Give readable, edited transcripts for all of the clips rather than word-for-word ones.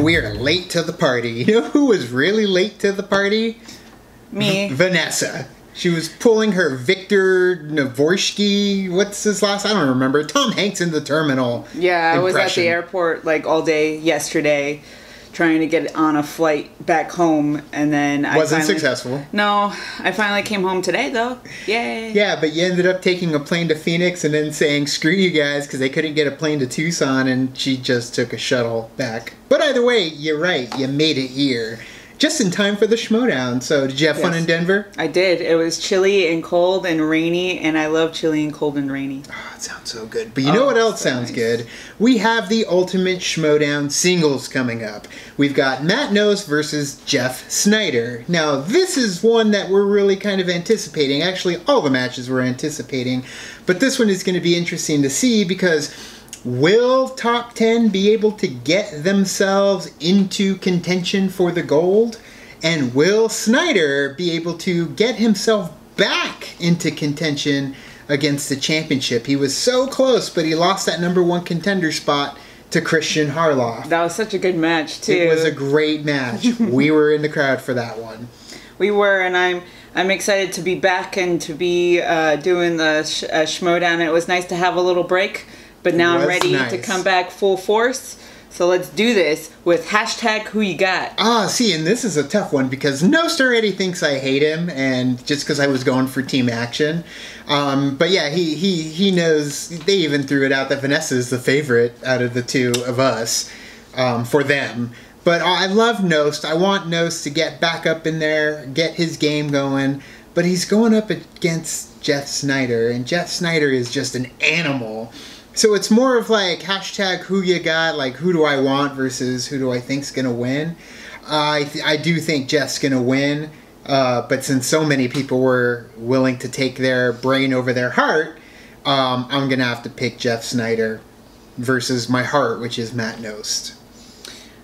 we are late to the party. You know who was really late to the party? Me. Vanessa. She was pulling her Victor Navorsky, what's his last? I don't remember. Tom Hanks in the terminal. Yeah, I was at impression. the airport like all day yesterday, trying to get on a flight back home, and then Wasn't successful. No, I finally came home today though. Yay! Yeah, but you ended up taking a plane to Phoenix and then saying screw you guys because they couldn't get a plane to Tucson, and she just took a shuttle back. But either way, you're right. You made it here. Just in time for the Schmoedown. So, did you have fun in Denver? I did. It was chilly and cold and rainy, and I love chilly and cold and rainy. Oh, it sounds so good. But you know what else sounds good? We have the Ultimate Schmoedown singles coming up. We've got Matt Knost versus Jeff Sneider. Now, this is one that we're really kind of anticipating. Actually, all the matches we're anticipating. But this one is going to be interesting to see because will Top 10 be able to get themselves into contention for the gold? And will Sneider be able to get himself back into contention against the championship? He was so close, but he lost that #1 contender spot to Christian Harloff. That was such a good match, too. It was a great match. We were in the crowd for that one. We were, and I'm excited to be back and to be doing the Schmoedown. It was nice to have a little break. But now I'm ready to come back full force. So let's do this with #WhoYouGot. See, and this is a tough one because Knost already thinks I hate him, and just because I was going for team action. But yeah, he knows. They even threw it out that Vanessa is the favorite out of the two of us for them. But I love Knost. I want Knost to get back up in there, get his game going. But he's going up against Jeff Sneider, and Jeff Sneider is just an animal. So it's more of like #WhoYouGot, like who do I want versus who do I think's gonna win. I do think Jeff's gonna win, but since so many people were willing to take their brain over their heart, I'm gonna have to pick Jeff Sneider versus my heart, which is Matt Knost.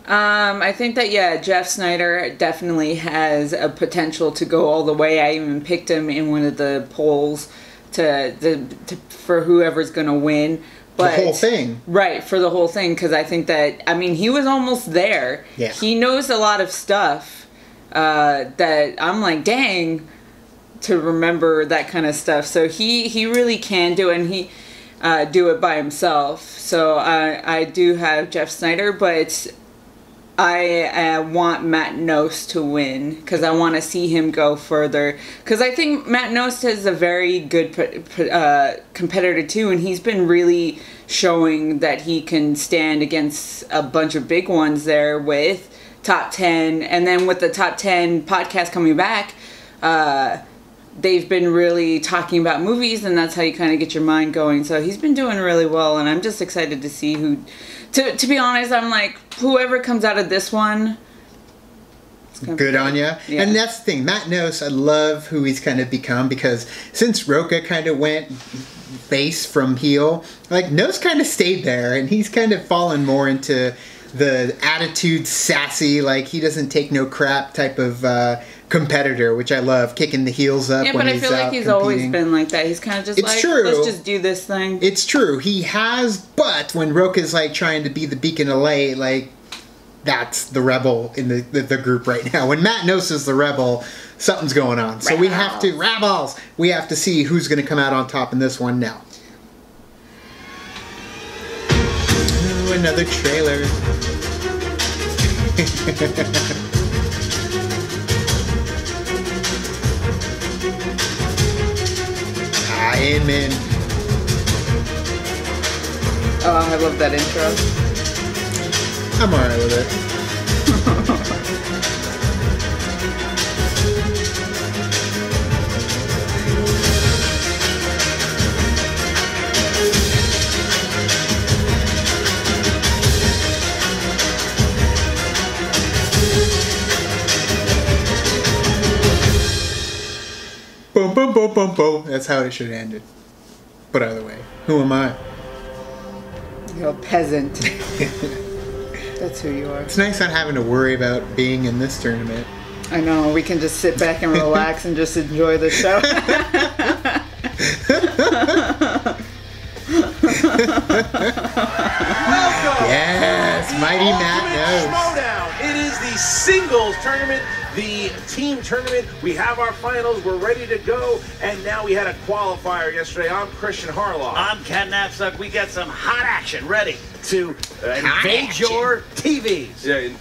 I think that Jeff Sneider definitely has a potential to go all the way. I even picked him in one of the polls for whoever's gonna win. But, the whole thing. Right, for the whole thing, because I think that, he was almost there. Yeah. He knows a lot of stuff that I'm like, dang, to remember that kind of stuff. So he really can do it, and he do it by himself. So I do have Jeff Sneider, but I want Matt Knost to win because I want to see him go further. Because I think Matt Knost is a very good competitor too, and he's been really showing that he can stand against a bunch of big ones there with Top 10. And then with the Top 10 podcast coming back, they've been really talking about movies, and that's how you kind of get your mind going. So he's been doing really well, and I'm just excited to see who... To be honest, I'm like, whoever comes out of this one... Good on ya. Yeah. And that's the thing. Matt Knost, I love who he's kind of become, because since Roca kind of went face from heel, like, Knost kind of stayed there, and he's kind of fallen more into the attitude sassy, like, he doesn't take no crap type of competitor, which I love, kicking the heels up. Yeah, but I feel like he's always been like that. He's kind of just like, let's just do this thing. It's true. He has, but when Roca's like trying to be the beacon of light, like, that's the rebel in the group right now. When Matt Knost is the rebel, something's going on. So we have to, rebels, we have to see who's going to come out on top in this one now. Ooh, another trailer. Amen. Oh, I love that intro. I'm alright with it. Boom, boom, boom, boom, boom. That's how it should have ended. But either way, who am I? You're a peasant. That's who you are. It's nice not having to worry about being in this tournament. I know, we can just sit back and relax and just enjoy the show. Yes! Yes, mighty Matt knows. Schmoedown. It is the singles tournament, the team tournament. We have our finals. We're ready to go. And now we had a qualifier yesterday. I'm Christian Harloff. I'm Ken Knapsack. We got some hot action ready to invade your TVs. Yeah,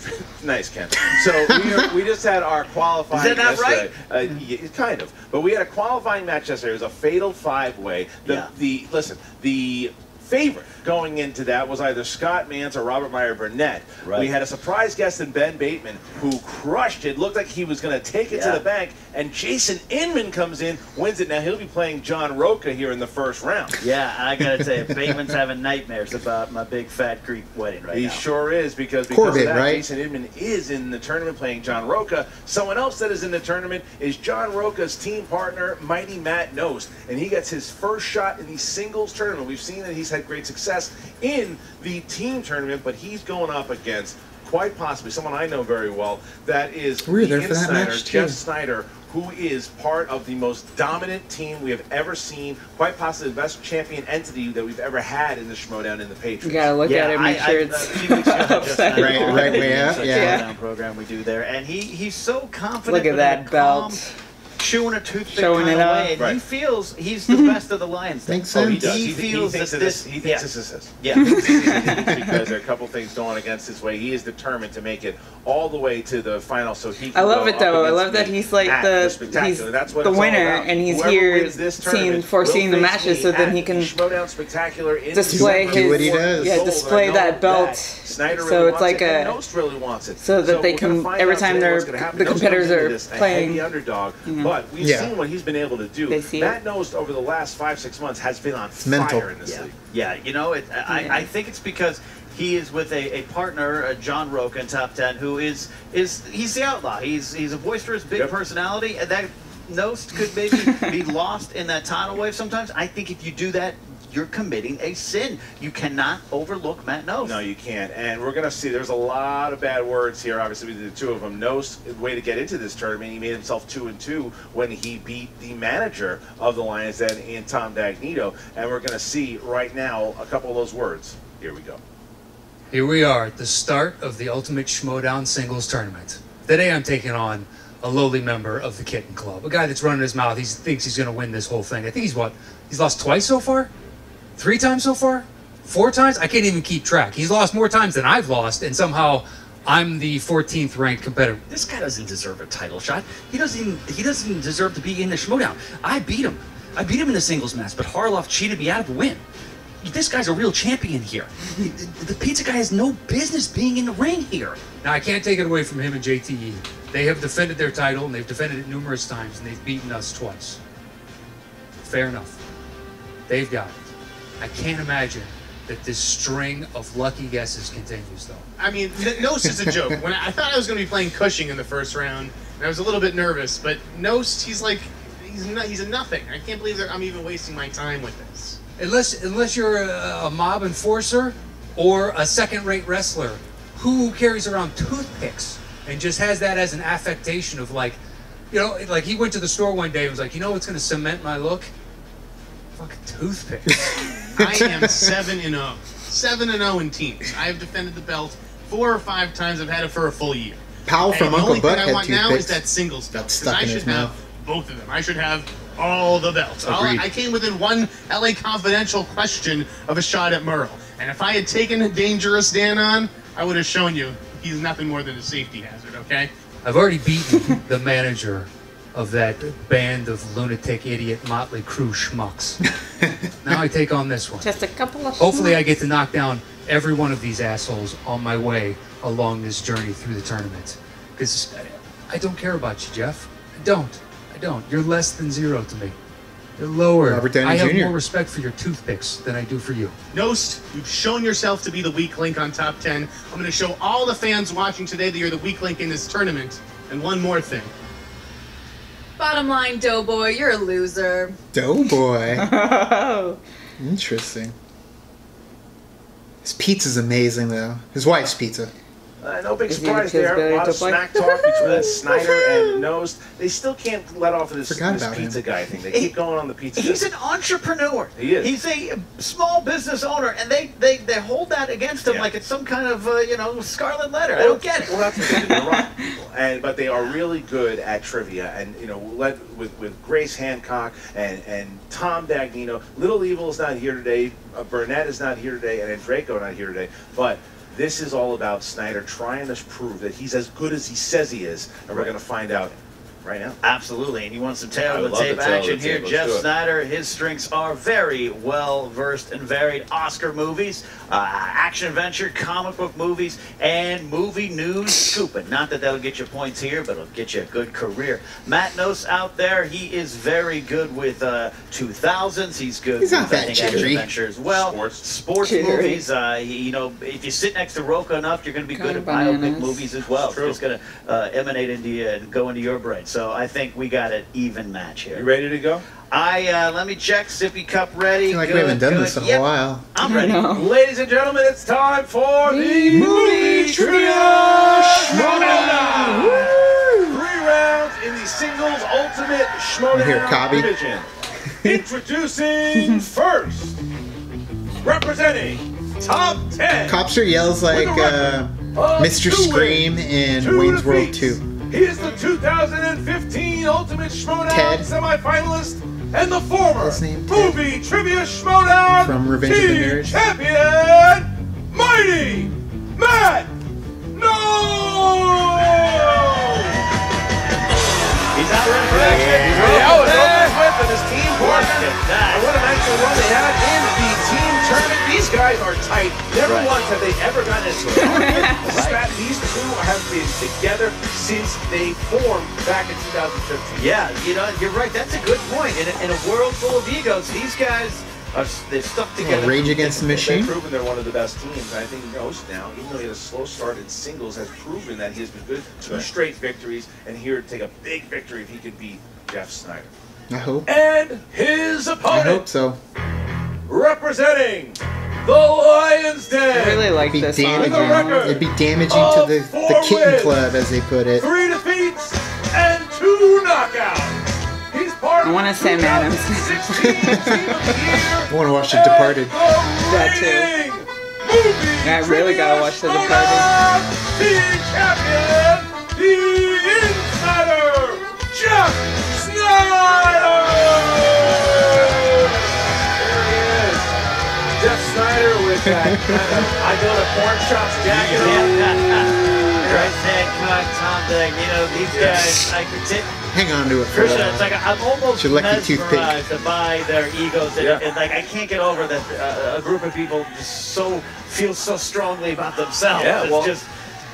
nice, Ken. So we just had our qualifying. Is that not yesterday. right? Yeah, kind of. But we had a qualifying match yesterday. It was a fatal five-way. The favorite going into that was either Scott Mance or Robert Meyer Burnett. Right. We had a surprise guest in Ben Bateman who crushed it. Looked like he was going to take it to the bank. And Jason Inman comes in, wins it. Now he'll be playing John Roca here in the first round. Yeah, I gotta tell you, Bateman's having nightmares about my big fat Greek wedding right now. He sure is, because Corbett, of that, right? Jason Inman is in the tournament playing John Roca. Someone else that is in the tournament is John Roca's team partner, Mighty Matt Knost. And he gets his first shot in the singles tournament. We've seen that he's had great success in the team tournament, but he's going up against quite possibly someone I know very well. That is We were the there for that insider, match, too. Jeff Sneider, who is part of the most dominant team we have ever seen, quite possibly the best champion entity that we've ever had in the Schmoedown in the Patriots. You gotta look at it, make sure a few weeks ago, just Right way up, yeah. Schmoedown program we do there, and he's so confident. Look at but that in a calm, belt. chewing a toothpick Showing kind it of off. way, and Right. he feels he's the best of the Lions. Makes Oh, he sense. does. He feels thinks that this. this- He thinks this is his. Yeah. Because there are a couple things going against his way. He is determined to make it all the way to the final, so he can I love go it though. up I against love that me he's like at the Spectacular. he's That's what the it's all winner, about. and he's Whoever here wins this tournament foreseeing will the face matches, me so then at he can Schmoedown Spectacular in display December. Do what he his does. yeah Gold, display I know that belt. Sneider really So it's wants like it, and a Knost really wants it. so that they we're gonna can find every out time today they're what's gonna happen. the Knost competitors comes into are this a playing. heavy underdog, know. but we've Yeah. seen what he's been able to do. They see Matt it. Knost over the last 5-6 months has been on fire mental. in this league. Yeah, you know, I think it's because he is with a partner, John Roca in Top 10, who is he's the outlaw. He's a boisterous, big personality, and that Knost could maybe be lost in that tidal wave sometimes. I think if you do that, you're committing a sin. You cannot overlook Matt Knost. No, you can't. And we're going to see there's a lot of bad words here, obviously, with the two of them. Knost, the way to get into this tournament, he made himself 2-2 when he beat the manager of the Lions Den in Tom Dagnito. And we're going to see right now a couple of those words. Here we go. Here we are at the start of the Ultimate Schmoedown Singles Tournament. Today I'm taking on a lowly member of the Kitten Club, a guy that's running his mouth. He thinks he's going to win this whole thing. I think he's lost twice so far? 3 times so far? 4 times? I can't even keep track. He's lost more times than I've lost, and somehow I'm the 14th ranked competitor. This guy doesn't deserve a title shot. He doesn't deserve to be in the Schmoedown. I beat him. I beat him in the singles match, but Harloff cheated me out of a win. This guy's a real champion here. The pizza guy has no business being in the ring here. Now, I can't take it away from him and JTE. They have defended their title, and they've defended it numerous times, and they've beaten us twice. Fair enough. They've got it. I can't imagine that this string of lucky guesses continues, though. I mean, Knost is a joke. When I thought I was going to be playing Cushing in the first round, and I was a little bit nervous, but Knost, he's a nothing. I can't believe that I'm even wasting my time with this. Unless you're a mob enforcer or a second-rate wrestler who carries around toothpicks and just has that as an affectation of like he went to the store one day and was like, you know what's going to cement my look? Fucking toothpicks. I am 7-0. 7-0 in teams. I have defended the belt 4 or 5 times. I've had it for a full year. Powell from And Uncle the Buck only thing I had want now is toothpicks. that singles belt. That's 'cause stuck I in should his have mouth. both of them. I should have all the belts. Agreed. I came within one LA Confidential question of a shot at Merle. And if I had taken a Dangerous Dan on, I would have shown you he's nothing more than a safety hazard, okay? I've already beaten the manager of that band of lunatic idiot Motley Crue schmucks. Now I take on this one. Just a couple of Hopefully I get to knock down every one of these assholes on my way along this journey through the tournament. Because I don't care about you, Jeff. I don't. You're less than 0 to me. You're lower. Robert Downey I have Jr. more respect for your toothpicks than I do for you. Knost, you've shown yourself to be the weak link on Top 10. I'm going to show all the fans watching today that you're the weak link in this tournament. And one more thing. Bottom line, Doughboy, you're a loser. Doughboy. Oh, Interesting. His pizza's amazing, though. His wife's pizza. No big Is he surprise the there. A Pillsbury lot of Doughboy? smack talk between Sneider and Knost. They still can't let off of this Forgot about pizza him. guy thing. They keep going on the pizza. He's an entrepreneur. He is. He's a small business owner, and they hold that against him like it's some kind of scarlet letter. I don't get it. Well, that's what they do. They're rock people, but they are really good at trivia. And with Grace Hancock and Tom Dagnino, Little Evil is not here today. Burnett is not here today, and Draco not here today. But this is all about Sneider trying to prove that he's as good as he says he is, and we're going to find out right now. Absolutely, and you want some I tail would of the love tape the tail of action the here. tape. Jeff Let's do it. Sneider, his strengths are very well versed and varied. Oscar movies, action adventure, comic book movies, and movie news scooping. Not that that'll get you points here, but it'll get you a good career. Matt Knost out there, he is very good with 2000s. He's good He's with not that action jittery. adventure as well. Sports Jittery. movies. If you sit next to Roca enough, you're going to be good at Bananas. biopic movies as well. It's true. It's going to emanate into you and go into your brain. So I think we got an even match here. You ready to go? Let me check. Sippy cup ready. I feel like we haven't done this in a while. I'm ready. know. Ladies and gentlemen, it's time for the movie trivia Schmoedown. 3 rounds in the singles ultimate You hear Schmoedown Cobby? division. Introducing first, representing top 10. Copster yells like Mr. Scream in Wayne's World 2. He is the 2015 Ultimate Schmoedown Ted. semifinalist and the former His name, Ted. movie trivia Schmoedown From Revenge of the team Nerds. champion, Mighty Matt Knost. He's out ready for action. With and his team partner. And what a nice run they had in the team tournament. These guys are tight. Never once have they ever gotten into an argument. These two have been together since they formed back in 2015. Yeah, you're right. That's a good point. In a world full of egos, these guys they're stuck together. Rage Against the Machine. They've proven they're one of the best teams. And I think Knost now, even though he had a slow start in singles, has proven that he has been good. 2 straight victories, and here to take a big victory if he can beat Jeff Sneider. I hope. And his I opponent, hope so. representing the Lion's Den. I really like It'd be this song. damaging. It'd be damaging to the Kitten Club, as they put it. 3 defeats and 2 knockouts. He's part I of wanna the Sam Adams. 2016 Team of the Year. I want to watch The Departed. That too. Yeah, I really gotta watch The Departed. Team champion, the Insider, Jeff Sneider. There he is, Jeff Sneider with that I go to porn shops jacket. Right, Hancock, Tom Dagnino, these guys, I could take. Hang on to it for Christian, it's that. like I'm almost Your lucky toothpick. mesmerized by their egos, and like I can't get over that a group of people just feel so strongly about themselves. Yeah,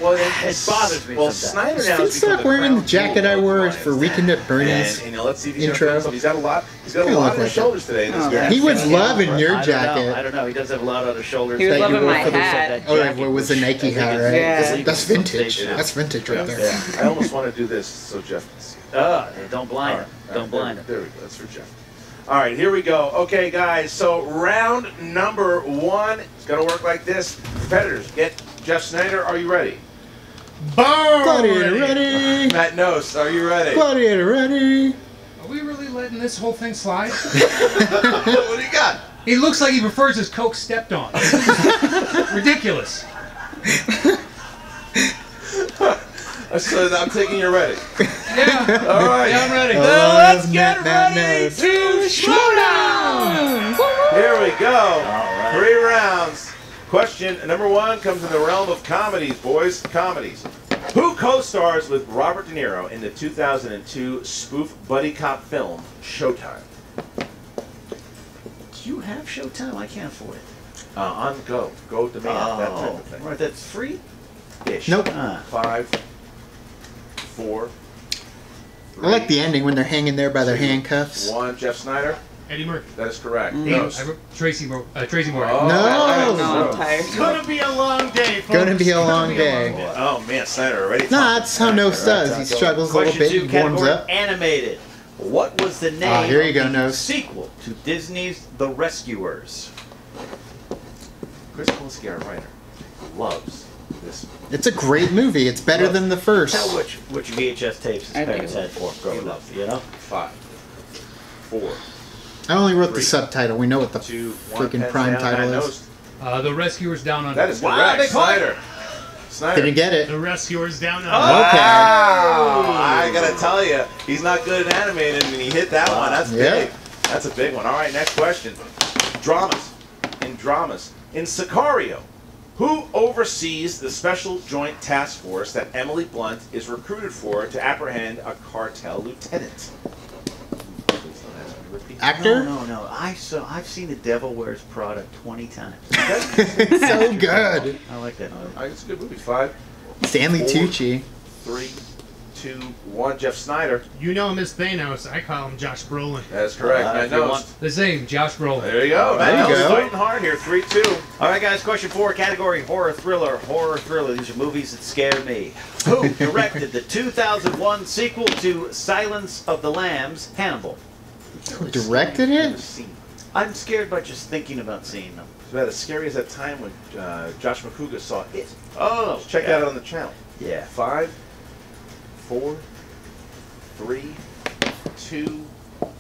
well, it bothers me. Well, sometimes. Sneider now Still stuck wearing the jacket I wore for Weekend at Bernie's. And let's see if he's intro. He's got a lot. He's got a Kinda lot look on his like shoulders today. This Oh, guy. He was loving your I jacket. don't know. He does have a lot on his shoulders. He was That you loving wore my for the- hat. Oh, it was a Nike hat, right? Yeah. That's vintage. Yeah. That's vintage right there. Yeah. I almost want to do this so Jeff can see it. Don't blind him. All Don't right, blind him. There we go. That's for Jeff. All right, here we go. Okay, guys. So round number 1 is going to work like this. Competitors, get Jeff Sneider. Are you ready? Gladiator ready! Matt Knost, are you ready? Gladiator ready! Are we really letting this whole thing slide? What do you got? He looks like he prefers his Coke stepped on. Ridiculous. So I'm taking you ready. Yeah. All right. Yeah, I'm ready. Let's Matt get ready Knost. to Schmoedown! Here we go. All right. 3 rounds. Question number 1 comes in the realm of comedies, boys. Comedies. Who co-stars with Robert De Niro in the 2002 spoof buddy cop film Showtime? Do you have Showtime? I can't afford it. On Go. Go demand. That type of thing. Right, that's free? Ish. Nope. 5, 4, 3, I like the ending when they're hanging there by their handcuffs. 1. Jeff Sneider. Eddie Murphy. That is correct. I Knost. wrote Tracy Morgan. Oh, No. No, I'm tired. It's gonna be a long day, folks. Gonna be a long day. Oh man, Sneider already. Nah, that's how Knost does. He struggles a little Question bit, 2, he warms category up. animated. What was the name here you go, of the Knost. sequel to Disney's The Rescuers? Chris Polanski, our writer, loves this. It's a great movie. It's better than the first. Tell which VHS tapes his I do. parents had for him growing up, you know? 5, 4, I only wrote the 3, subtitle. We know what the 2, 1. freaking Pens prime down, title Matt is. Knost. The Rescuers Down Under. That is Wow, correct. big point. Snyder. Snyder. Didn't get it. The Rescuers Down Under. Okay. Wow. I gotta tell you, he's not good at animated, and he hit that one. That's Yeah. big. That's a big one. All right, next question. Dramas. In Sicario, who oversees the special joint task force that Emily Blunt is recruited for to apprehend a cartel lieutenant? Please don't ask me to repeat. Actor? No. I've seen The Devil Wears Prada 20 times. So good. I like that movie. All right, it's a good movie. 5, Stanley 4, Tucci. 3, 2, 1. Jeff Sneider. You know him as Thanos. I call him Josh Brolin. That's correct. Matt if you Knost. want- The same, Josh Brolin. There you go. There Matt you Knost go. fighting hard here. 3-2. All right, guys, question 4, category horror thriller. Horror thriller. These are movies that scare me. Who directed the 2001 sequel to Silence of the Lambs, Hannibal? Who directed it? I'm scared by just thinking about seeing them. It's about as scary as that time when Josh McCouga saw it. Oh, Check that out on the channel. Yeah. 5, 4, 3, 2,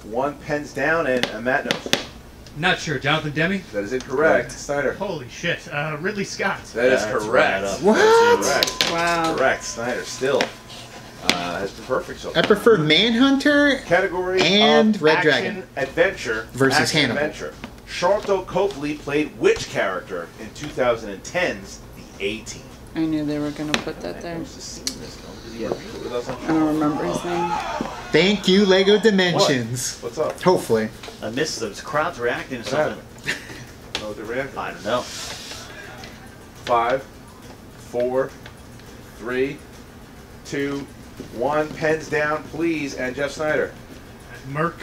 1. Pens down, and Matt Knost. Not sure. Jonathan Demme? That is incorrect. Snyder. Holy shit. Ridley Scott. That is That's correct. right up. What? Correct. Wow. Correct. Snyder still has been perfect so I far. prefer Manhunter Category and of Red action Dragon adventure versus action Hannibal. Adventure. Charlton Copley played which character in 2010's The A-Team? I knew they were gonna put that there. Did he have it with us on I don't remember his name. Thank you, Lego Dimensions. What's up? Hopefully. I missed those crowds reacting to What something. Oh, the reaction. I don't know. 5, 4, 3, 2, 1. Pens down, please. And Jeff Snyder. Merc.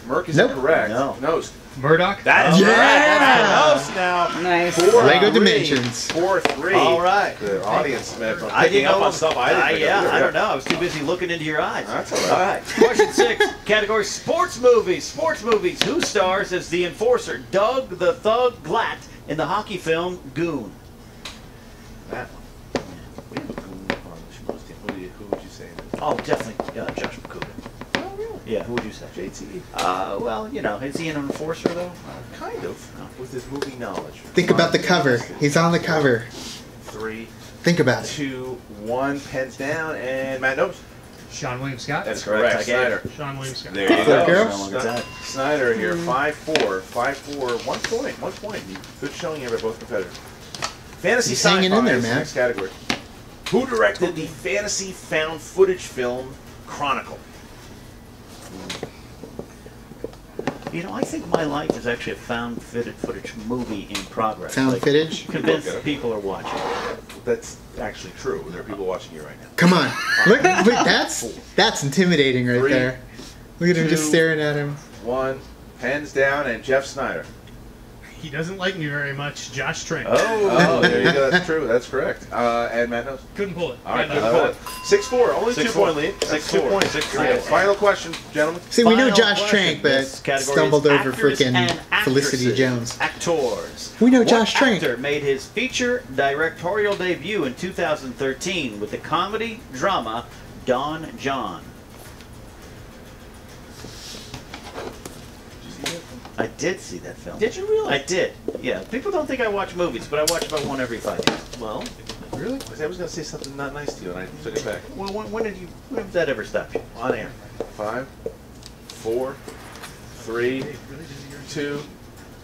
Merc is Nope. incorrect. No. Knost. Murdoch? That is Yeah. correct. That's Knost now. Nice. 4, Lego 3, Dimensions. 4, 3. All right. The audience, man, I picking didn't up know. on stuff I didn't pick up. Yeah, I don't know. I was too busy looking into your eyes. That's all right. All right. Question 6, category sports movies. Sports movies. Who stars as the enforcer Doug the Thug Glatt in the hockey film Goon? That one. We have a goon on the Schmoedown team. Who would you say? Oh, definitely Josh McCouga. Oh, really? Yeah, who would you say? JT. Well, you know, is he an enforcer though? Kind of. With his movie knowledge. Think about the cover. He's on the cover. 3, Think about it. 2, 1. Pens down, and Matt Knost. Sean William Scott? That's correct. correct. I get it. Snyder. Sean William Scott. There you There go. you go. Snyder here, 5-4. 5-4. 1 point. 1 point. Good showing here by both competitors. Fantasy He's hanging in sci-fi there, is the man. next category. Who directed the fantasy found footage film Chronicle? You know, I think my life is actually a found footage movie in progress. Found footage? Convinced people are watching. That's actually true. There are people watching you right now. Come on. Look, that's intimidating right 3, there. Look at him just 2, staring at him. 1. Pens down, and Jeff Snyder. He doesn't like me very much. Josh Trank. Oh, there you go. That's true. That's correct. And Matt Knost. Couldn't pull it. All right, Yeah, good no. pull. 6-4. Only 6-4. 2-point lead. That's 2 6-4. points. 6-3. Final question, gentlemen. See, we know Final Josh question. Trank, but This category stumbled is over actors freaking and Felicity actresses. Jones. Actors. We know What Josh Trank. actor made his feature directorial debut in 2013 with the comedy drama Don John? I did see that film. Did you really? I did. Yeah. People don't think I watch movies, but I watch about one every 5 years. Well, Really? I was going to say something not nice to you, and I took it back. when did that ever stop you? On air. 5, 4, 3, 2,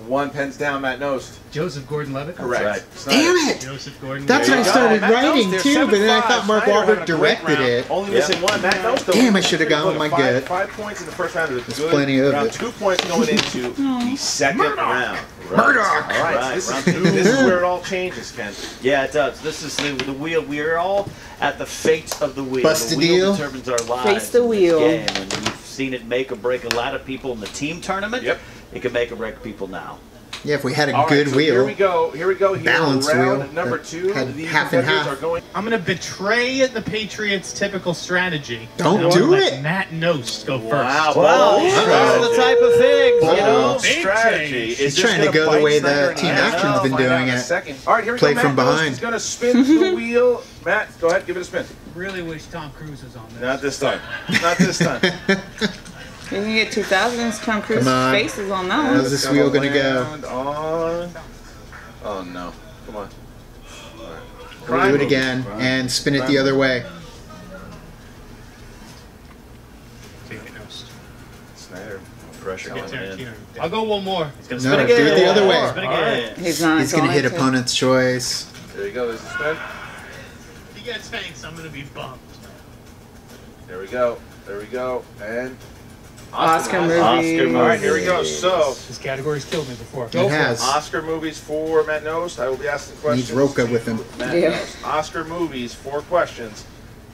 1. Pens down, Matt Knost. Joseph Gordon-Levitt? Correct. right. Snyder. Damn it! Joseph Gordon. That's There what I you go. started Matt writing Knost, too, they're but then I 7-5. thought Mark Snyder having Wahlberg a great directed round. it. Only Yeah. missing 1. Matt Knost. though, Damn, I should've gone with my gut. 5 points in the first round. It was good. plenty of round it. 2 points going into the second round. Murdoch! All right, Right, so round this two. is where it all changes, Ken. Yeah, it does. This is the wheel. We are all at the fate of the wheel. Bust the a wheel deal. determines our lives. Face the in this wheel. game, and we've seen it make or break a lot of people in the team tournament. Yep. It can make or break people now. Yeah, if we had a All right, good so wheel. Here we go. Here, Balanced round wheel number that 2. had The half and competitors half. are going. I'm gonna betray the Patriots' typical strategy. Don't And I'm do gonna it. let Matt Nost go first. Wow, Bold those are strategy. the type of things, you know. Bold strategy. He's Is this trying to gonna go the bite way Sneider the in Team ass? Action's been Find out doing in a it. second. All right, here we Play go. from Matt Knost behind. is going to spin the wheel. Matt, go ahead, give it a spin. Really wish Tom Cruise was on this. Not this time. Not this time. You can get 2000s. Tom Cruise's Come on. face is on that one. How's this wheel gonna go? Land on. Oh no! Come on. We'll do it again and spin it the other way. Take it, Nost. Sneider. Pressure Get coming in. Tarantino. I'll go one more. He's gonna No, spin do again. it the other way. Spin All again. right. He's not He's gonna hit to. opponent's choice. There you go. There's the spin. If he gets thanks, I'm gonna be bummed. There we go. There we go. And Oscar movie. Oscar All right, here we go. So, This category's killed me before. It has. Oscar movies for Matt Knost. I will be asking questions. Needs Roca with him. Matt Yeah. Knost. Oscar movies, 4 questions.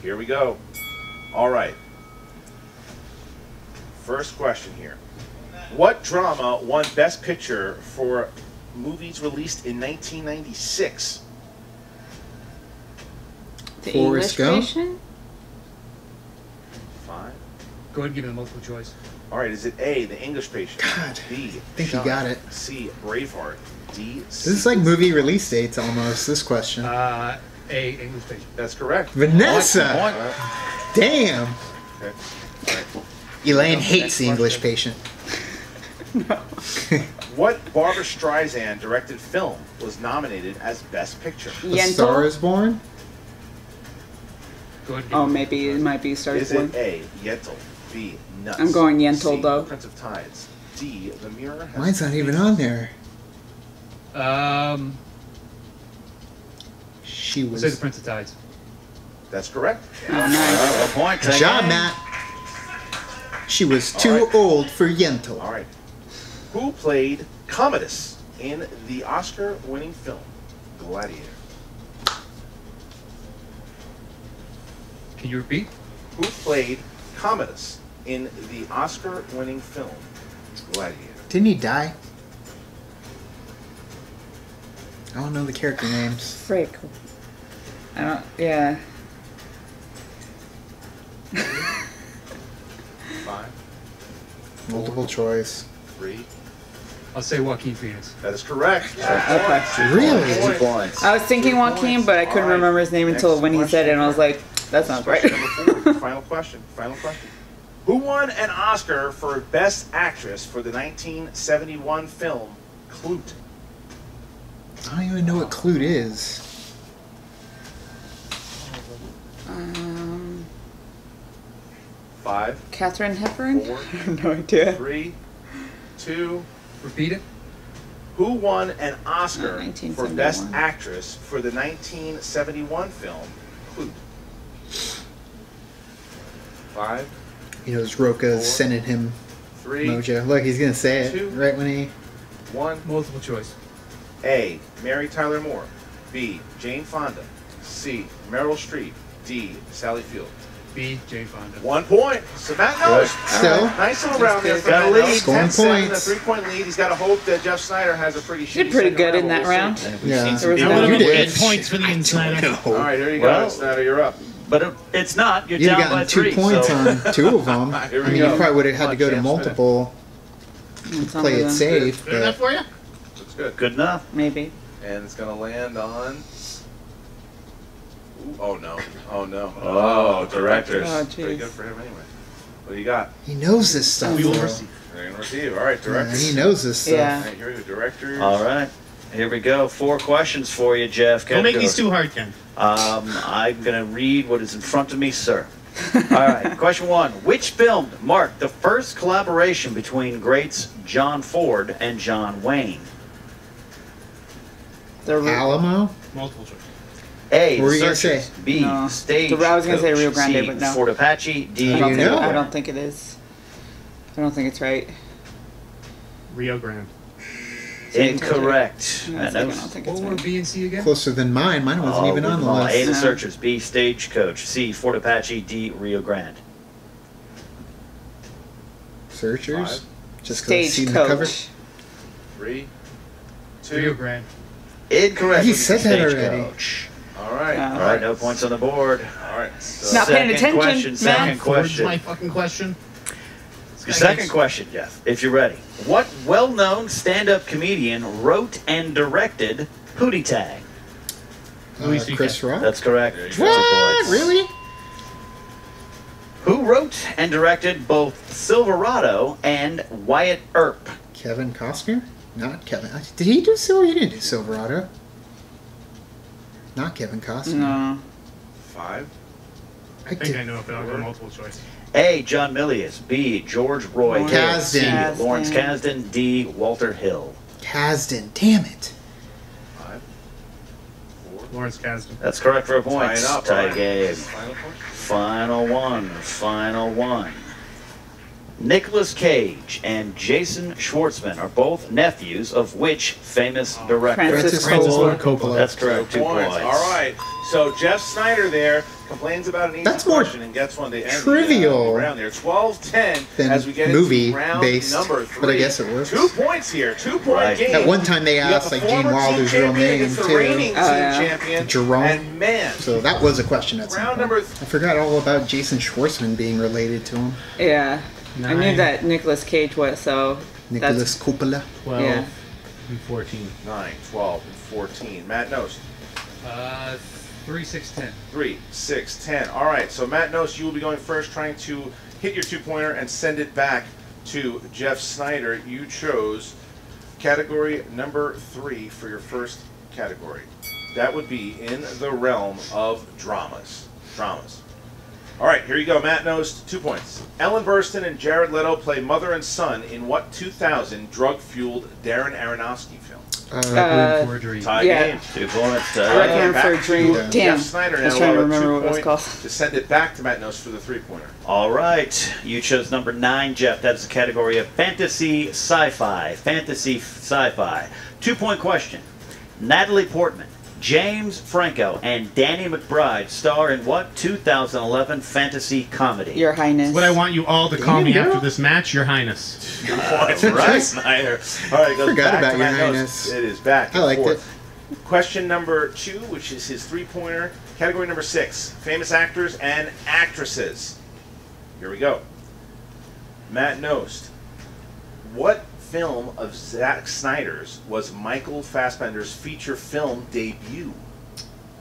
Here we go. All right. First question here. What drama won Best Picture for movies released in 1996? The Forrest English Gump? Patient? 5. Go ahead and give me the multiple choice. All right, is it A, The English Patient? God, B, I think you got it. C, Braveheart. D, This is like movie release dates almost, this question. A English patient. That's correct. Vanessa! Damn! Okay. Elaine hates the English patient. What Barbara Streisand directed film was nominated as Best Picture? The Star Yentl? is Born? Go ahead and give Oh, me maybe it might be Stars Is Born. it A, Yentl, B, Nuts? I'm going Yentl, C, though. Prince of Tides. D, The Mirror Has Mine's not even on there. She We'll say the was. Prince of Tides. That's correct. Oh, nice. A point. Good job, Matt. She was too right. old for Yentl. All right. Who played Commodus in the Oscar-winning film Gladiator? Can you repeat? Who played Commodus in the Oscar-winning film Gladiator? Didn't he die? I don't know the character names. Frick. I don't. Yeah. 5, Multiple choice. 3. I'll say Joaquin Phoenix. That is correct. Okay. Really? 2 points. I was thinking 2 Joaquin, points. but I couldn't All right. remember his name until Next when he said it, and I was question. like, that sounds right. Question number 4. Final question. Final question. Who won an Oscar for Best Actress for the 1971 film Clute? I don't even know what Clute is. 5, Catherine Hepburn? 4, I have no idea. 3, 2. Repeat it. Who won an Oscar for 1971. Best Actress for the 1971 film Clute? 5, He knows Roca's 4, sending him 3, mojo. Look, he's gonna say it 2. right when he. 1. Multiple choice. A. Mary Tyler Moore. B. Jane Fonda. C. Meryl Streep. D. Sally Field. B. Jane Fonda. 1 point. So Matt knows. Still. Nice little round there for Got a Matt lead. Knost. Scoring 10-7, points. a 3-point lead. He's got to hope that Jeff Sneider has a pretty Did shitty pretty second good in but that we'll round. see. And we've Yeah. seen There some was I no- would have You been did. 8 points for the Insider. All right, here you go. Well- Sneider, you're up. But it's not. You're You'd down have by gotten 2 3. points so. on 2 of them. Here we I mean, go. you probably would have had Come to on, go to champ, multiple to play it safe. Good enough But for you? That's good. Good enough. Maybe. And it's going to land on... Ooh, oh, no. Oh, no. Oh, directors. Oh, Pretty jeez. good for him anyway. What do you got? he knows this stuff. We will though. receive. They're going to receive. All right, Yeah, directors. he knows this stuff. Yeah. All right, here we go. Directors. All right. Here we go. 4 questions for you, Jeff. Don't make Category. these too hard, Ken. I'm going to read what is in front of me, sir. All right. Question 1. Which film marked the first collaboration between greats John Ford and John Wayne? The Alamo? Multiple choice. A. What were you The gonna Searchers. say? B. No. Stage. I was gonna say Rio Grande, C. but no. Fort Apache. D. How do you know? I don't think it is. I don't think it's right. Rio Grande. Incorrect. No, I it's like, I know. don't think What it's were right. B and C again? Closer than mine. Mine wasn't even on the A. list. The No. Searchers. B. Stagecoach. C. Fort Apache. D. Rio Grande. Searchers? 5, Just 'cause I've seen the cover. Stagecoach. 3, For you, Grant. Incorrect. He said that already. Stagecoach. All right. All right, no points on the board. All right. So Not paying Second attention, question, man. second What's question. my fucking question? Second question, Jeff, if you're ready. What well-known stand-up comedian wrote and directed Hootie Tang? Louis C.K. Chris Rock? That's correct. There you Two go. What? points. Really? Who wrote and directed both Silverado and Wyatt Earp? Kevin Costner? Not Kevin. Did he do Silverado? He didn't do Silverado. Not Kevin Costner. No. 5. I think I know if I'll go multiple choice. A. John Milius. B. George Roy Lawrence Hill. C. Kasdan. Lawrence Kasdan. D. Walter Hill. Kasdan. Damn it. 5. 4. Lawrence Kasdan. That's correct for a Tie point. it up. Tie all right. game. Final point. Final one. Final one. Nicolas Cage and Jason Schwartzman are both nephews of which famous director? Francis Francis Coppola. Ford Coppola. That's correct. 2 points. All right. So Jeff Sneider there complains about an easy That's more question and gets one to end trivial the round there. 12-10 than as we get movie into round based, number 3. but I guess it works. 2 points here. 2-point Right. game. At one time they You got asked the like Gene former Wilder's team real champion name against the reigning too. team yeah. champion. Jerome. And man, So that was a question at some round point. number I forgot all about Jason Schwartzman being related to him. Yeah. I knew 9. that Nicolas Cage was, so Nicholas Coppola. 12 Yeah. and 14. 9, 12, and 14. Matt Knost. 3, 6, 10. 3, 6, 10. All right, so Matt Knost, you will be going first, trying to hit your 2-pointer and send it back to Jeff Sneider. You chose category number 3 for your first category. That would be in the realm of dramas. Dramas. All right, here you go, Matt Knost, 2 points. Ellen Burstyn and Jared Leto play mother and son in what 2000 drug-fueled Darren Aronofsky film? Requiem for a Dream. Tie yeah. game. 2 points. Requiem Back for a to Dream. Jeff Damn. Sneider I now was trying to will have a remember what it was 2 called. point to send it back to Matt Knost for the 3-pointer. All right. You chose number 9, Jeff. That is the category of fantasy sci-fi. Fantasy sci-fi. 2-point question. Natalie Portman, James Franco, and Danny McBride star in what 2011 fantasy comedy? Your Highness. What I want you all to call me Damn, after girl. this match, Your Highness. 2 points for right. Snyder. All right, it goes Forgot back about to Your Matt Knost. Highness. It is back. I and liked forth. Question number 2, which is his 3-pointer. Category number 6, famous actors and actresses. Here we go. Matt Knost. What film of Zack Snyder's was Michael Fassbender's feature film debut?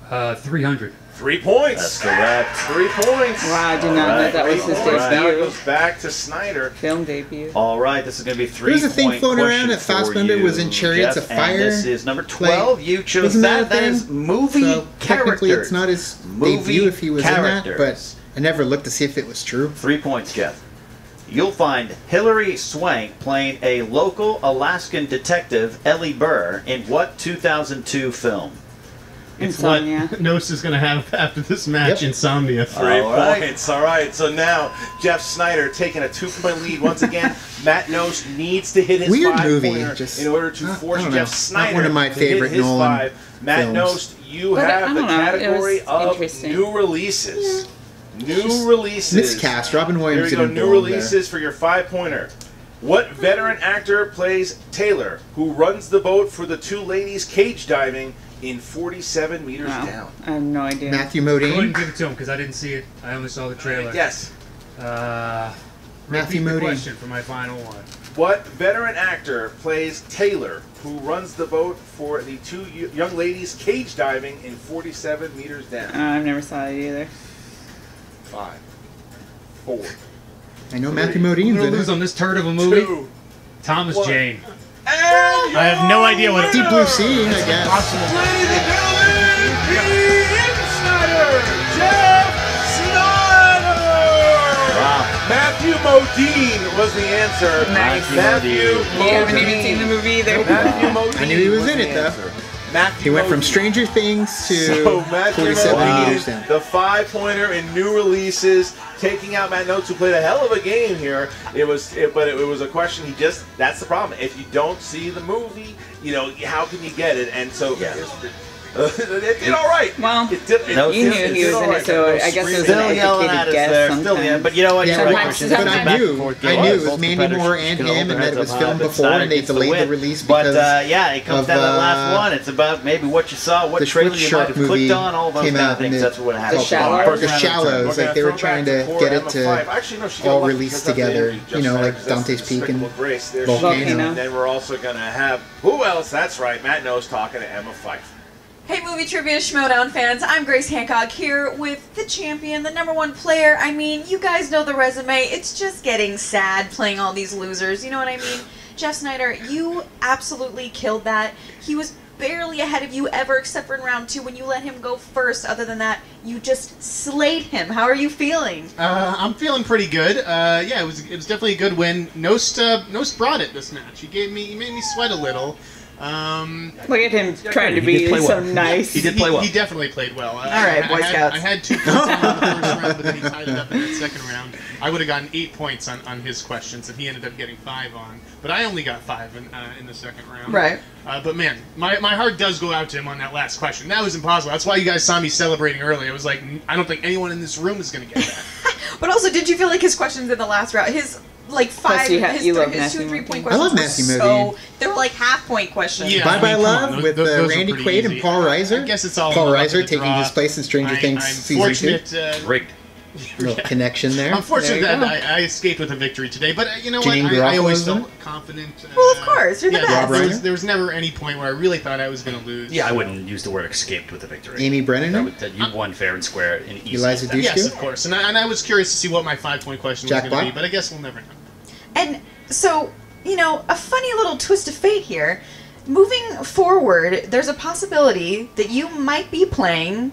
300. 3 points. That's correct. 3 points. Wow, I did not know that was his 3 points. Now it debut. goes back to Snyder. Film debut. All right, this is going to be 3 There's a thing point floating around question that Fassbender for was in you, Chariots Jeff, of and Fire. this is number 12. You chose Isn't that a that. That thing? is movie So technically characters. it's not his Movie debut if he was in that, characters. but I never looked to see if it was true. 3 points, Jeff. You'll find Hilary Swank playing a local Alaskan detective, Ellie Burr, in what 2002 film? It's what Insomnia. Knost is going to have after this match, Yep. Insomnia. 3 All right. points. All right. So now Jeff Snyder taking a 2-point lead once again. Matt Knost needs to hit his Weird 5-pointer movie, just- in order to I force don't know. Jeff Not Snyder one of my to favorite hit his Nolan 5. Matt films. Knost, you But I have the don't know, it category was of interesting. new releases. New releases. Miscast. Robin Here Williams we go. didn't New belong there. releases for your 5-pointer. What veteran actor plays Taylor, who runs the boat for the two ladies cage diving in 47 meters Wow. down? I have no idea. Matthew Go ahead and Modine. give it to him because I didn't see it. I only saw the trailer. Yes. Matthew Repeat the Modine. question for my final one. What veteran actor plays Taylor, who runs the boat for the two young ladies cage diving in 47 meters down? I've never saw it either. 5, 4, I know Matthew We're Modine's gonna in lose it. on this turd of a movie. 2, Thomas One. Jane. and I have no idea what it Deep Blue Sea, I guess. Ladies and gentlemen, the Insider, Jeff Sneider! Wow. Matthew Modine was the answer. Nice. Matthew You haven't even Modine. seen the movie either. Matthew Modine I knew he was in the it, though. answer. Matthew He went from Modine. Stranger Things to So Matthew 47 Modine, meters down. the 5-pointer in new releases, taking out Matt Knost, who played a hell of a game here. But it was a question. That's the problem. If you don't see the movie, how can you get it? And so Yeah. It did all right. Well, It did, No, you knew it's he was all in right. it, so I guess it was Still an yelling at educated us guess there. sometimes. Still, yeah, but you know what? Yeah, You're well, right, Christian. It's but a I back knew, and forth I game. knew it was Both Mandy competitors Moore and can him, hold and their that heads it was up filmed high, but before, Sneider and they gets the delayed the win. release But because yeah, it comes of, down to the last one. It's about maybe what you saw, what the trailer Switch you Shark might have movie clicked on, all those came kind of out, and things. That's what happened. The Shallows? The Shallows, like they were trying to get it to Actually, no, she got all lucky released because of the together, injury, you know, Jeff like Snyder's. That's Dante's Peak and Despicable Grace. There's Volcano. And then we're also going to have, who else? That's right, Matt Knost talking to Emma Fife. Hey, Movie Trivia Schmoedown fans, I'm Grace Hancock here with the champion, the #1 player. I mean, you guys know the resume. It's just getting sad playing all these losers. You know what I mean? Jeff Sneider, you absolutely killed that. He was barely ahead of you ever, except for in round 2 when you let him go first. Other than that, you just slayed him. How are you feeling? I'm feeling pretty good. Yeah, it was definitely a good win. Knost brought it this match. He made me sweat a little. Look at him trying to He be did play so well. nice. He did play well. He definitely played well. All right, Boy Scouts. I had 2 points on him in the first round, but then he tied it up in that second round. I would have gotten 8 points on his questions, and he ended up getting 5 on. But I only got 5 in the second round. Right. But man, my heart does go out to him on that last question. That was impossible. That's why you guys saw me celebrating early. I was like, I don't think anyone in this room is going to get that. But also, did you feel like his questions in the last round, his like 5, you his, you love 2 Matthew and 3 point Modine. I questions love were Matthew so Modine. they were like half-point questions. Yeah. Bye Bye come on, Love with those are Randy pretty Quaid and easy. Paul Reiser. I guess it's all Paul in the luck of Reiser the taking draw. his place in Stranger Things I'm season 2. fortunate, Rigged. Little connection there. I'm fortunate There you that I escaped with a victory today, but you know Janine what? I always Garofalo's in felt confident. Well, of course, you're the yeah, best. Rob Reiner? there was never any point where I really thought I was going to lose. Yeah, I wouldn't use the word escaped with a victory. Amy Brennan? That you won fair and square in easy. Eliza steps. Dushku? Yes, of course. And I was curious to see what my 5-point question Jack was going to Black? be, but I guess we'll never know. And so, you know, a funny little twist of fate here. Moving forward, there's a possibility that you might be playing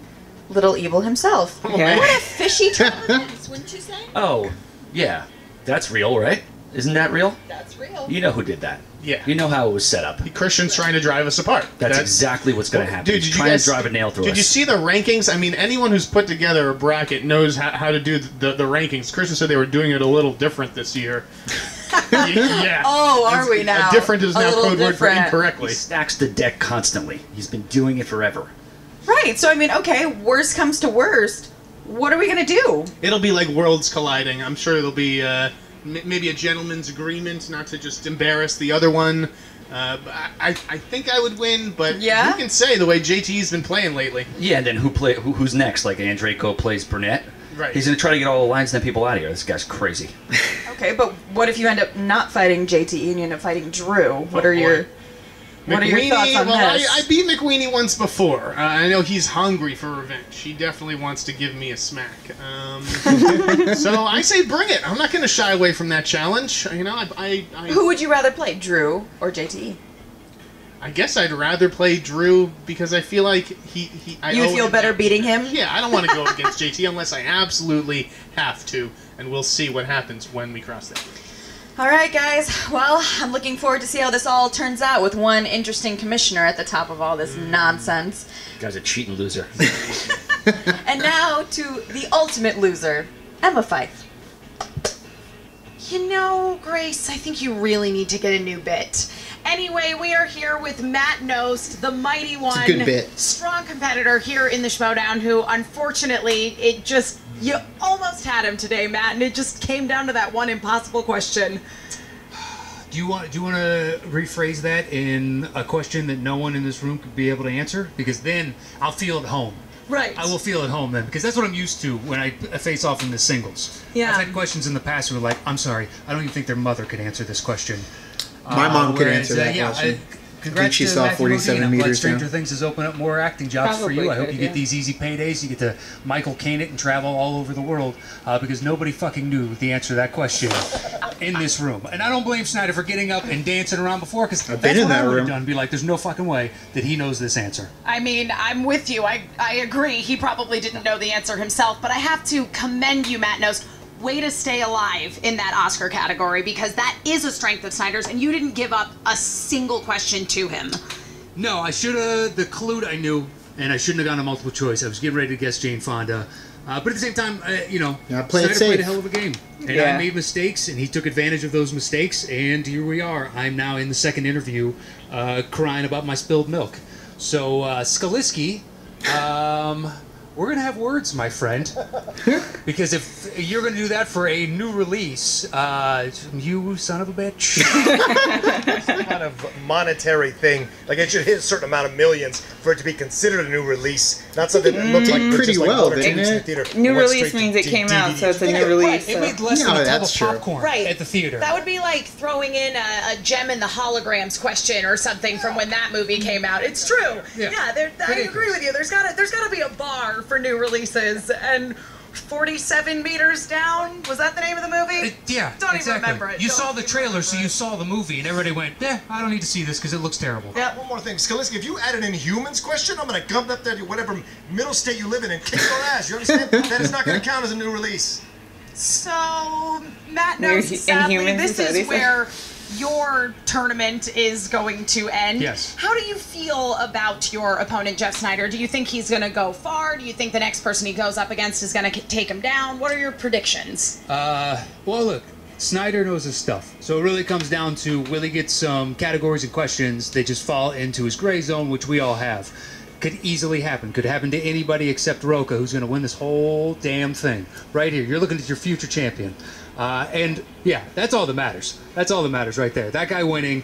Little Evil himself. Yeah. What a fishy turn of events, wouldn't you say? Oh, yeah. That's real, right? Isn't that real? That's real. You know who did that. Yeah. You know how it was set up. Christian's trying to drive us apart. That's exactly what's going to happen. Dude, He's did you trying guys to drive a nail through Did us. you see the rankings? I mean, anyone who's put together a bracket knows how to do the rankings. Christian said they were doing it a little different this year. Yeah. Oh, are we now? Different is A now little code word for different. incorrectly. He stacks the deck constantly. He's been doing it forever. Right, so I mean, okay, worst comes to worst. What are we going to do? It'll be like worlds colliding. I'm sure there'll be maybe a gentleman's agreement not to just embarrass the other one. I think I would win, but Yeah? who can say the way JT's been playing lately? Yeah, and then who's next? Like Andreyko plays Burnett? Right. He's going to try to get all the lines and people out of here. This guy's crazy. Okay, but what if you end up not fighting JT and you end up fighting Drew? What are your thoughts on well, this? I beat McWeenie once before. I know he's hungry for revenge. He definitely wants to give me a smack. So I say bring it. I'm not going to shy away from that challenge. You know, Who would you rather play, Drew or JT? I guess I'd rather play Drew because I feel like You would feel better beating him? Yeah, I don't want to go against JT unless I absolutely have to, and we'll see what happens when we cross that. All right, guys. Well, I'm looking forward to see how this all turns out with one interesting commissioner at the top of all this nonsense. Guy's a cheating loser. And now to the ultimate loser, Emma Fife. You know, Grace, I think you really need to get a new bit. Anyway, we are here with Matt Knost, the mighty one. It's a good bit. Strong competitor here in the Schmoedown, who unfortunately, you almost had him today, Matt, and it just came down to that one impossible question. Do you want to rephrase that in a question that no one in this room could be able to answer? Because then I'll feel at home. Right. I will feel at home then, because that's what I'm used to when I face off in the singles. Yeah. I've had questions in the past who were like, I'm sorry, I don't even think their mother could answer this question. My mom could answer that question. Congrats she to saw Matthew 47 Modine. I'm glad meters Stranger now. Things has opened up more acting jobs for you. Probably I hope could, you get yeah. these easy paydays. You get to Michael Caine it and travel all over the world because nobody fucking knew the answer to that question in this room. And I don't blame Sneider for getting up and dancing around before because I've that's been what in I that would have room. done. Be like, there's no fucking way that he knows this answer. I mean, I'm with you. I agree. He probably didn't know the answer himself, but I have to commend you, Matt Knost. Way to stay alive in that Oscar category, because that is a strength of Snyder's, and you didn't give up a single question to him. No, I should have. The clue I knew, and I shouldn't have gone to multiple choice. I was getting ready to guess Jane Fonda. But at the same time, Yeah, play it Snyder safe. played a hell of a game. And Yeah. I made mistakes, and he took advantage of those mistakes, and here we are. I'm now in the second interview crying about my spilled milk. So, Skaliski, we're going to have words, my friend. Because if you're going to do that for a new release, you son of a bitch. Some kind of monetary thing. Like it should hit a certain amount of millions for it to be considered a new release. Not something that looks like pretty just like well, one or two didn't weeks in it? the theater. New It went release straight means to it came out, so it's a new release. It made less than a tub that's of true. popcorn Right. at the theater. That would be like throwing in a gem in the holograms question or something from when that movie came out. It's true. Yeah. I agree with you. There's gotta be a bar for new releases. And 47 meters down, was that the name of the movie? Yeah, Don't exactly. even remember it. You Don't saw the even trailer, remember so it. you saw the movie, and everybody went, I don't need to see this because it looks terrible. Yeah, one more thing. Skaliski, if you add an Inhumans question, I'm going to come up there to whatever middle state you live in and kick your ass. You understand? That is not going to count as a new release. So, Matt knows, Inhumans, sadly, is this that what he is said? where your tournament is going to end. Yes. How do you feel about your opponent, Jeff Sneider? Do you think he's going to go far? Do you think the next person he goes up against is going to take him down? What are your predictions? Well, look, Sneider knows his stuff. So it really comes down to will he get some categories and questions that just fall into his gray zone, which we all have. Could easily happen. Could happen to anybody except Roka, who's going to win this whole damn thing. Right here. You're looking at your future champion. And, yeah, that's all that matters. That's all that matters right there. That guy winning.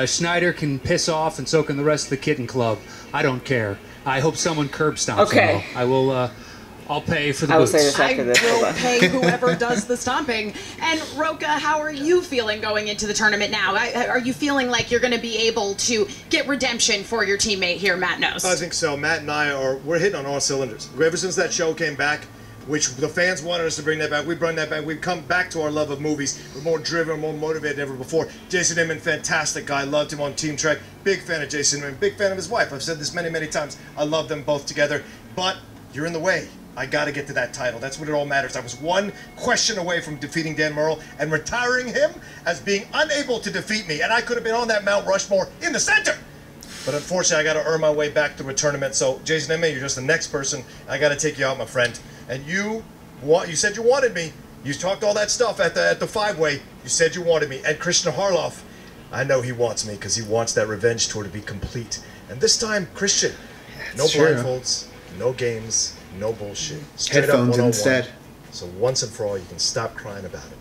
Sneider can piss off, and so can the rest of the Kitten Club. I don't care. I hope someone curb stomps him, though. I will, I'll pay for the I will boots. say this I after this. Hold will on. pay whoever does the stomping. And Roka, how are you feeling going into the tournament now? Are you feeling like you're going to be able to get redemption for your teammate here, Matt Knost? I think so. Matt and we're hitting on all cylinders. Ever since that show came back, which the fans wanted us to bring that back, we brought that back. We've come back to our love of movies. We're more driven, more motivated than ever before. Jason Inman, fantastic guy. Loved him on Team Trek. Big fan of Jason Inman. Big fan of his wife. I've said this many, many times. I love them both together. But you're in the way. I got to get to that title. That's what it all matters. I was one question away from defeating Dan Murrell and retiring him as being unable to defeat me. And I could have been on that Mount Rushmore in the center. But unfortunately, I got to earn my way back to a tournament. So, Jason Inman, you're just the next person. I got to take you out, my friend. And you said you wanted me. You talked all that stuff at the five-way. You said you wanted me. And Christian Harloff, I know he wants me because he wants that revenge tour to be complete. And this time, Christian, no blindfolds, no games, no bullshit. Straight Headphones up one-on-one. instead. So once and for all, you can stop crying about it.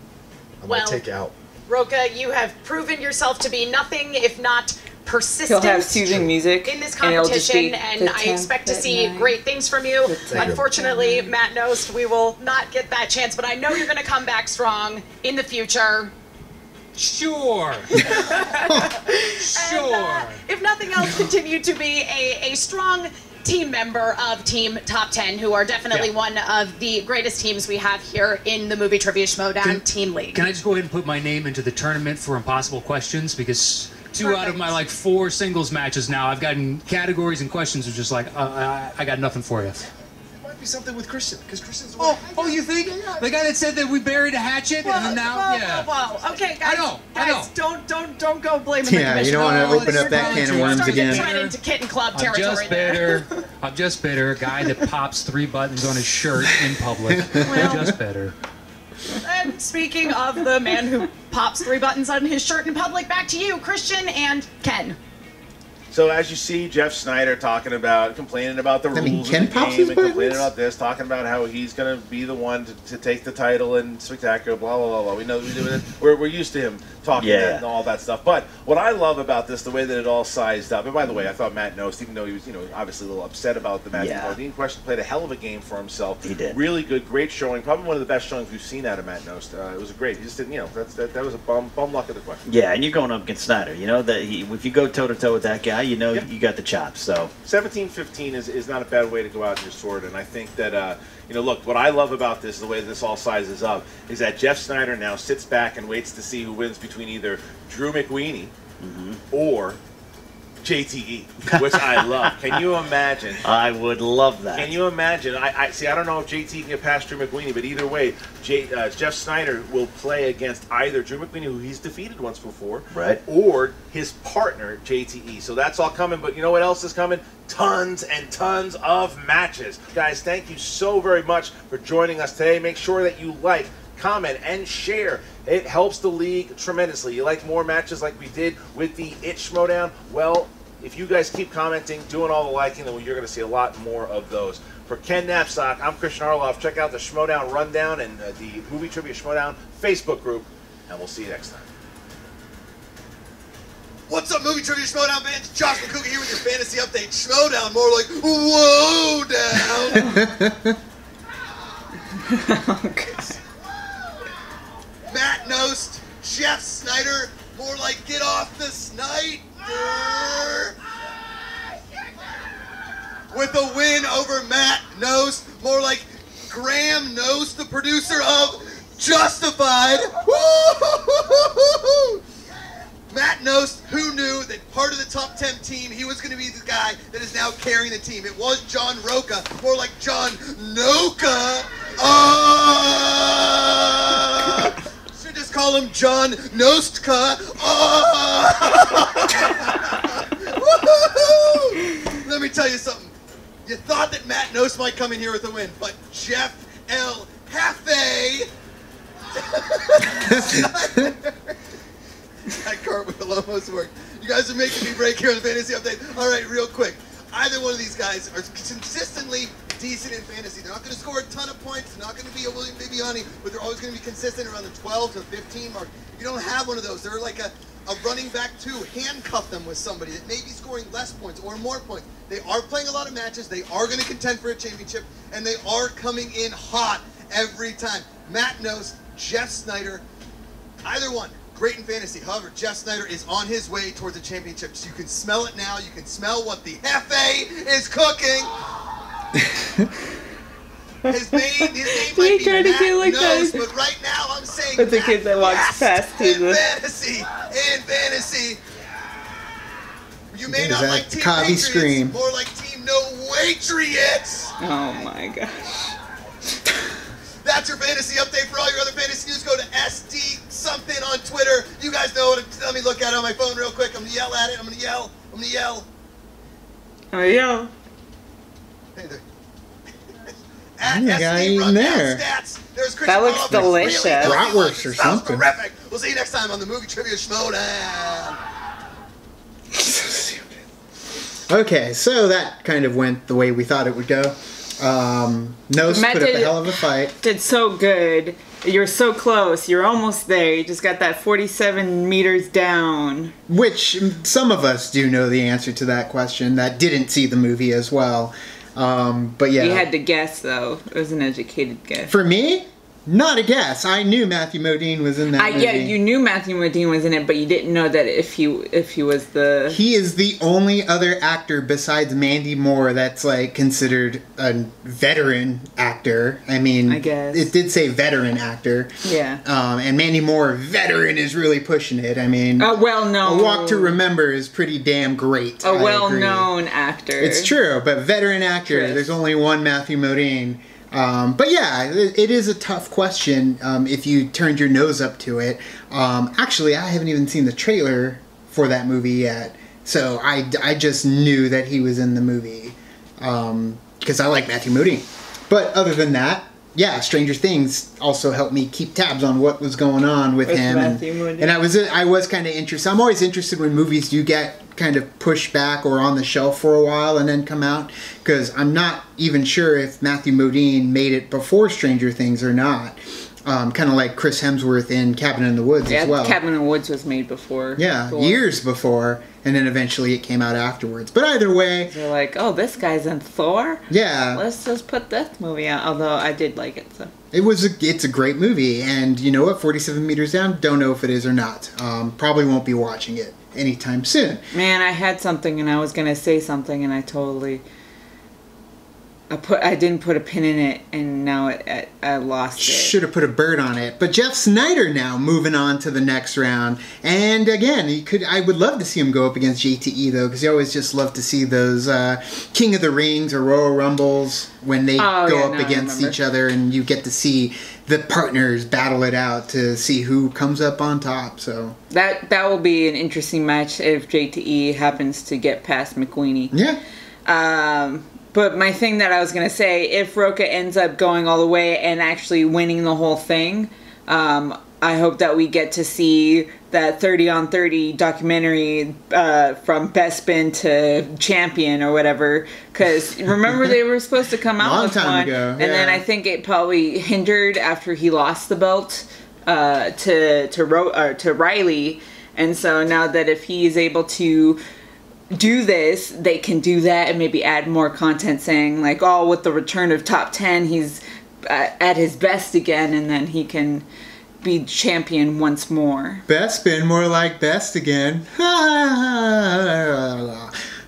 I'm Well, going to take you out. Roka, you have proven yourself to be nothing if not persistent. He'll have soothing music in this and it'll just be competition, and the I 10th expect to at see night. great things from you. Thank you. Unfortunately, Matt Knost, we will not get that chance, but I know you're going to come back strong in the future. Sure. Sure. And, if nothing else, continue to be a strong team member of Team Top 10, who are definitely one of the greatest teams we have here in the Movie Trivia Schmoedown Team League. Can I just go ahead and put my name into the tournament for impossible questions? Because two out of my like 4 singles matches now, I've gotten categories and questions are just like, I got nothing for you. It might be something with Christian, because Christian's the Oh, you think? The guy that said that we buried a hatchet and then now, Whoa. Okay, guys. I know. Don't go blaming the Yeah, commission. you don't want to No, open up that it's can of worms Starting to again. tread into kitten club I'm territory just there. better. I'm just better. A guy that pops 3 buttons on his shirt in public. I'm just better. And speaking of the man who pops 3 buttons on his shirt in public, back to you, Christian and Ken. So as you see, Jeff Sneider complaining about the rules Ken of the pops game his and complaining buttons? about this, talking about how he's going to be the one to take the title and spectacular, blah, blah, blah, blah. We know we're used to him talking that and all that stuff. But what I love about this, the way that it all sized up, and by the way, I thought Matt Knost, even though he was, obviously a little upset about the Matthew Modine question, played a hell of a game for himself. He did. Really good, great showing. Probably one of the best showings we've seen out of Matt Knost. It was great. He just didn't, that was a bum luck of the question. Yeah, and you're going up against Sneider. You know that if you go toe to toe with that guy, you got the chops. So 17-15 is not a bad way to go out in your sword, and I think that look, what I love about this, the way this all sizes up, is that Jeff Sneider now sits back and waits to see who wins between either Drew McWeeny or JTE, which I love. Can you imagine? I would love that. Can you imagine? I see. I don't know if JT can get past Drew McWeeny, but either way, Jeff Sneider will play against either Drew McWeeny, who he's defeated once before, right, or his partner JTE. So that's all coming. But you know what else is coming? Tons and tons of matches, guys. Thank you so very much for joining us today. Make sure that you like, comment, and share. It helps the league tremendously. You like more matches like we did with the Schmoedown? Well, if you guys keep commenting, doing all the liking, then you're going to see a lot more of those. For Ken Knapsack, I'm Christian Arloff. Check out the Schmoedown Rundown and the Movie Trivia Schmoedown Facebook group, and we'll see you next time. What's up, Movie Trivia Schmoedown fans? Josh McCougar here with your fantasy update. Schmoedown, more like whoa down. Matt Knost, Jeff Sneider, more like get off the Sneider. With a win over Matt Knost, more like Graham Knost, the producer of Justified. Woo! Matt Knost, who knew that part of the top 10 team, he was going to be the guy that is now carrying the team. It was John Roca, more like John Noka. Should just call him John Nostka. Let me tell you something. You thought that Matt Knost might come in here with a win, but Jeff L. Hafe. That cartwheel almost worked. You guys are making me break here on the Fantasy Update. All right, real quick. Either one of these guys are consistently decent in fantasy. They're not going to score a ton of points. They're not going to be a William Bibiani, but they're always going to be consistent around the 12 to 15 mark. You don't have one of those. They're like a running back too. Handcuff them with somebody that may be scoring less points or more points. They are playing a lot of matches. They are going to contend for a championship, and they are coming in hot every time. Matt Knost, Jeff Sneider, either one. Great in fantasy. However, Jeff Sneider is on his way towards the championship. So you can smell it now. You can smell what the Hefe is cooking. His name might be Matt Knost, but right now I'm saying That's the kid that walks past in fantasy. You may not like Team Patriots, Scream. more like Team No Patriots. Oh my gosh. That's your fantasy update. For all your other fantasy news, go to SD something on Twitter. You guys know what. Let me look at it on my phone real quick. I'm gonna yell at it. I'm gonna yell. Oh yeah. Hey there. In there. That looks delicious. Bratwurst or something. Terrific. We'll see you next time on the Movie Trivia Schmoedown. Okay, so that kind of went the way we thought it would go. Knost put up a hell of a fight. Did so good. You're so close. You're almost there. You just got that 47 meters down. Which some of us do know the answer to that question that didn't see the movie as well. But yeah. You had to guess, though. It was an educated guess. For me? Not a guess. I knew Matthew Modine was in that movie. Yeah, you knew Matthew Modine was in it, but you didn't know that if he was the... He is the only other actor besides Mandy Moore that's, like, considered a veteran actor. I mean... I guess. It did say veteran actor. Yeah. And Mandy Moore, veteran, is really pushing it. I mean... A well-known... A Walk to Remember is pretty damn great. A well-known actor. It's true, but veteran actor, there's only one Matthew Modine. But yeah, it is a tough question if you turned your nose up to it. Actually, I haven't even seen the trailer for that movie yet, so I just knew that he was in the movie because I like Matthew Modine. But other than that, yeah, Stranger Things also helped me keep tabs on what was going on with him, and I was kind of interested. I'm always interested when movies do get kind of pushed back or on the shelf for a while and then come out, because I'm not even sure if Matthew Modine made it before Stranger Things or not. Kind of like Chris Hemsworth in Cabin in the Woods as well. Cabin in the Woods was made before. Yeah, years before, and then eventually it came out afterwards. But either way... They're like, oh, this guy's in Thor? Yeah. Let's just put this movie out, although I did like it, so... It's a great movie, and you know what? 47 Meters Down, don't know if it is or not. Probably won't be watching it anytime soon. Man, I had something and I was gonna say something and I didn't put a pin in it, and now I lost it. Should have put a bird on it. But Jeff Sneider now moving on to the next round, and again, I would love to see him go up against JTE though, because you always just love to see those King of the Rings or Royal Rumbles when they go up against each other, and you get to see the partners battle it out to see who comes up on top. So that will be an interesting match if JTE happens to get past McQueenie. Yeah. But my thing that I was going to say, if Roca ends up going all the way and actually winning the whole thing, I hope that we get to see that 30 on 30 documentary from Bespin to Champion or whatever. Because remember they were supposed to come out with one, ago, and then I think it probably hindered after he lost the belt to Riley. And so now that if he is able to do this, they can do that and maybe add more content saying like, oh, with the return of top 10, he's at his best again, and then he can be champion once more. Bespin, more like best again.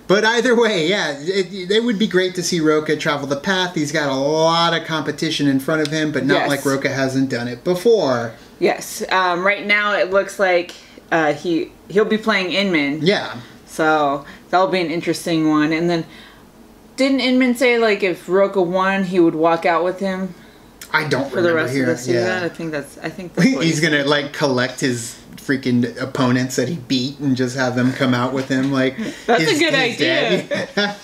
But either way, yeah, it would be great to see Roca travel the path. He's got a lot of competition in front of him, but not like Roca hasn't done it before. Yes. Right now it looks like he'll be playing Inman. Yeah. So that'll be an interesting one. And then didn't Inman say like if Roca won, he would walk out with him? I don't for the rest remember of the season. yeah. I think that's what he's gonna like collect his freaking opponents that he beat and just have them come out with him. Like that's a good idea.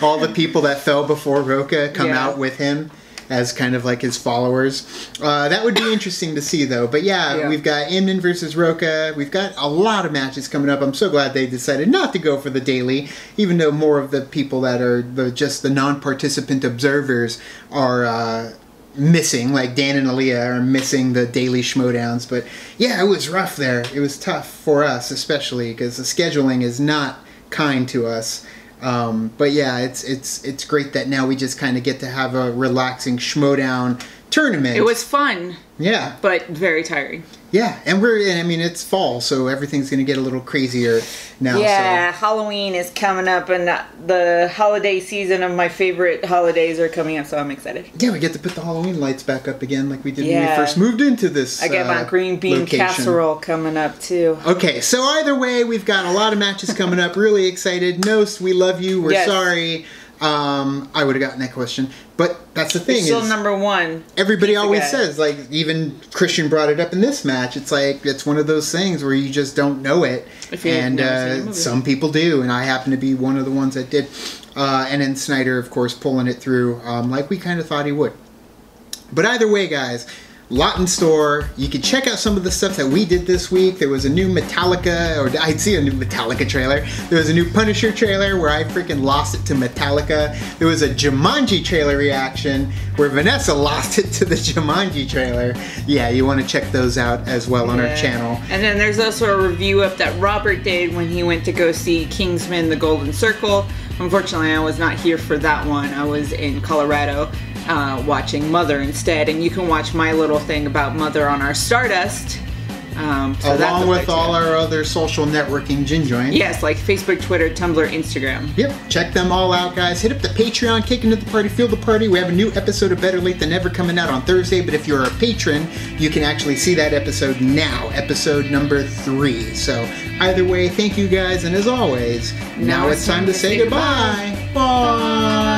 All the people that fell before Roca come out with him as kind of like his followers. That would be interesting to see though. But yeah, we've got Inman versus Roca. We've got a lot of matches coming up. I'm so glad they decided not to go for the daily, even though more of the people that are just the non-participant observers are missing, like Dan and Aaliyah are missing the daily Schmoedowns. But yeah, it was rough there. It was tough for us, especially because the scheduling is not kind to us. But yeah, it's great that now we just kind of get to have a relaxing Schmoedown tournament. It was fun. Yeah. But very tiring. Yeah, and I mean, it's fall, so everything's going to get a little crazier now. Yeah, so. Halloween is coming up, and the holiday season of my favorite holidays are coming up, so I'm excited. Yeah, we get to put the Halloween lights back up again like we did when we first moved into this I got my green bean location. casserole coming up, too. Okay, so either way, we've got a lot of matches coming up. Really excited. Knost, we love you. We're sorry. I would have gotten that question. But that's the thing. It's still number one. Everybody always says, like, even Christian brought it up in this match. It's like, it's one of those things where you just don't know it. And some people do. And I happen to be one of the ones that did. And then Sneider, of course, pulling it through like we kind of thought he would. But either way, guys, lot in store. You can check out some of the stuff that we did this week. There was a new Metallica, or I'd see a new Metallica trailer. There was a new Punisher trailer where I freaking lost it to Metallica. There was a Jumanji trailer reaction where Vanessa lost it to the Jumanji trailer. Yeah, you want to check those out as well on our channel. And then there's also a review up that Robert did when he went to go see Kingsman: The Golden Circle. Unfortunately, I was not here for that one. I was in Colorado. Watching Mother instead, and you can watch my little thing about Mother on our Stardust. So along with all our other social networking gin joints. Yes, like Facebook, Twitter, Tumblr, Instagram. Yep, check them all out, guys. Hit up the Patreon, kick into the party, feel the party. We have a new episode of Better Late Than Never coming out on Thursday, but if you're a patron, you can actually see that episode now, episode number 3. So either way, thank you guys, and as always, now it's time to say goodbye. Bye.